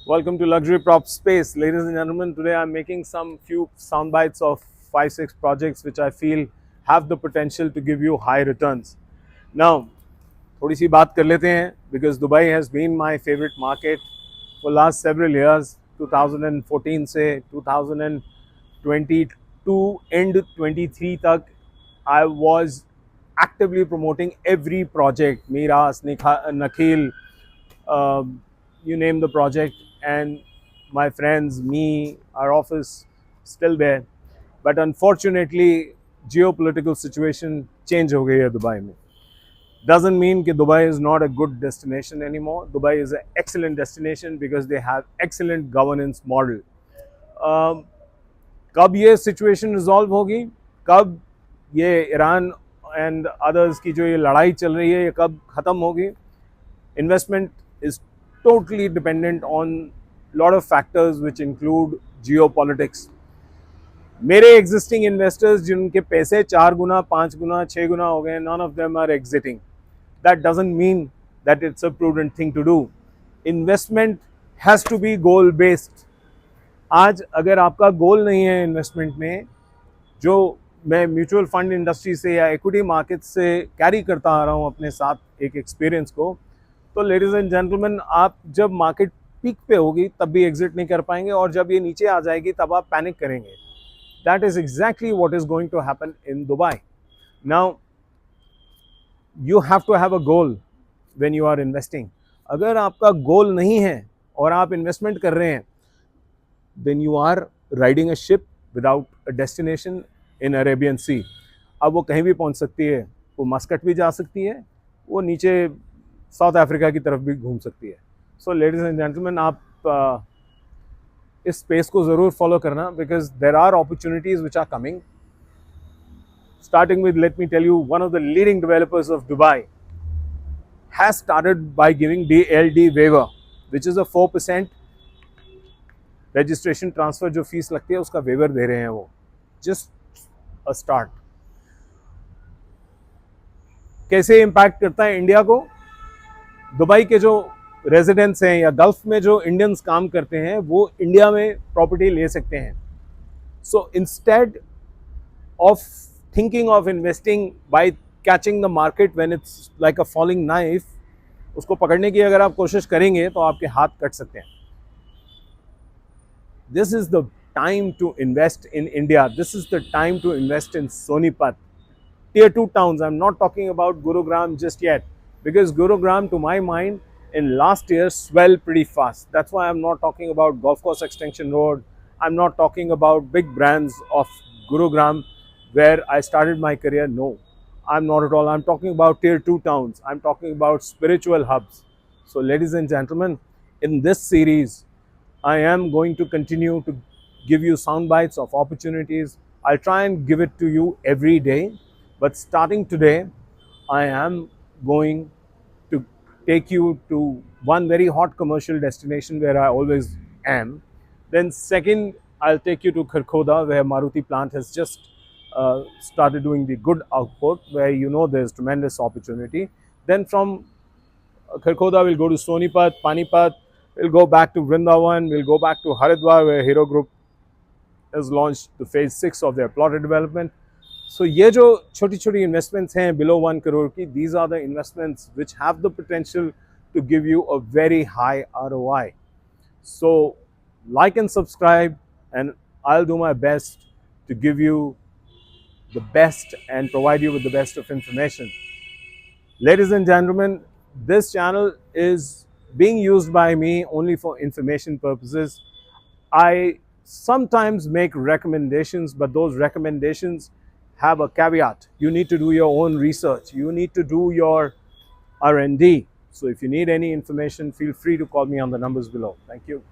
Welcome to Luxury Prop Space. Ladies and gentlemen, today I'm making some few sound bites of 5-6 projects which I feel have the potential to give you high returns. Now, थोड़ी सी बात कर लेते हैं because Dubai has been my favorite market for last several years. 2014 से 2022 end 23 तक I was actively promoting every project. Miras, Nakhil, you name the project, and my friends, me, our office, still there. But unfortunately, geopolitical situation change हो गई है Dubai में. Doesn't mean that Dubai is not a good destination anymore. Dubai is an excellent destination because they have excellent governance model. Um, कब ये situation resolve होगी, कब ये Iran and others की जो ये लड़ाई चल रही है ये कब ख़त्म होगी, investment is totally dependent on lot of factors which include geopolitics. मेरे एग्जिस्टिंग इन्वेस्टर्स जिनके पैसे 4 गुना 5 गुना 6 गुना हो गए, none of them are exiting. That doesn't mean that it's a prudent thing to do. Investment has to be goal based. आज अगर आपका गोल नहीं है इन्वेस्टमेंट में, जो मैं म्यूचुअल फंड इंडस्ट्री से या इक्विटी मार्केट से कैरी करता आ रहा हूँ अपने साथ एक एक्सपीरियंस को, तो लेडीज एंड जेंटलमैन, आप जब मार्केट पीक पे होगी तब भी एग्जिट नहीं कर पाएंगे और जब ये नीचे आ जाएगी तब आप पैनिक करेंगे. That is exactly what is going to happen in Dubai. Now you have to have a goal when you are investing. अगर आपका गोल नहीं है और आप इन्वेस्टमेंट कर रहे हैं, then you are riding a ship without a destination in Arabian sea. अब वो कहीं भी पहुंच सकती है, वो मस्कट भी जा सकती है, वो नीचे साउथ अफ्रीका की तरफ भी घूम सकती है. सो लेडीज एंड जेंटलमैन, आप इस स्पेस को ज़रूर फॉलो करना because there are opportunities which are coming. Starting with, let me tell you, one of the leading developers of Dubai has started by giving DLD waiver, which is a 4% registration transfer जो fees लगती है उसका waiver दे रहे हैं वो. Just a start. कैसे impact करता है इंडिया को? दुबई के जो रेजिडेंट्स हैं या गल्फ में जो इंडियंस काम करते हैं वो इंडिया में प्रॉपर्टी ले सकते हैं. So instead of thinking of investing by catching the market when it's like a falling knife, उसको पकड़ने की अगर आप कोशिश करेंगे तो आपके हाथ कट सकते हैं. This is the time to invest in India. This is the time to invest in Sonipat. Tier 2 towns. I'm not talking about Gurugram just yet because Gurugram, to my mind, in last year swelled pretty fast. That's why I'm not talking about Golf Course Extension Road. I'm not talking about big brands of Gurugram where I started my career. No, I'm not at all. I'm talking about Tier 2 towns. I'm talking about spiritual hubs. So, ladies and gentlemen, in this series, I am going to continue to give you sound bites of opportunities. I'll try and give it to you every day. But starting today, I am going to take you to one very hot commercial destination where I always am. Then second, I'll take you to Kharkhoda where Maruti plant has just started doing the good output where you know there's tremendous opportunity. Then from Kharkhoda, we'll go to Sonipat, Panipat, we'll go back to Vrindavan, we'll go back to Haridwar where Hero Group has launched the phase 6 of their plotted development. So ये जो छोटी छोटी investments हैं below 1 crore की, these are the investments which have the potential to give you a very high ROI. So like and subscribe and I'll do my best to give you the best and provide you with the best of information. Ladies and gentlemen, this channel is being used by me only for information purposes. I sometimes make recommendations, but those recommendations have a caveat. You need to do your own research. You need to do your R&D. So if you need any information, feel free to call me on the numbers below. Thank you.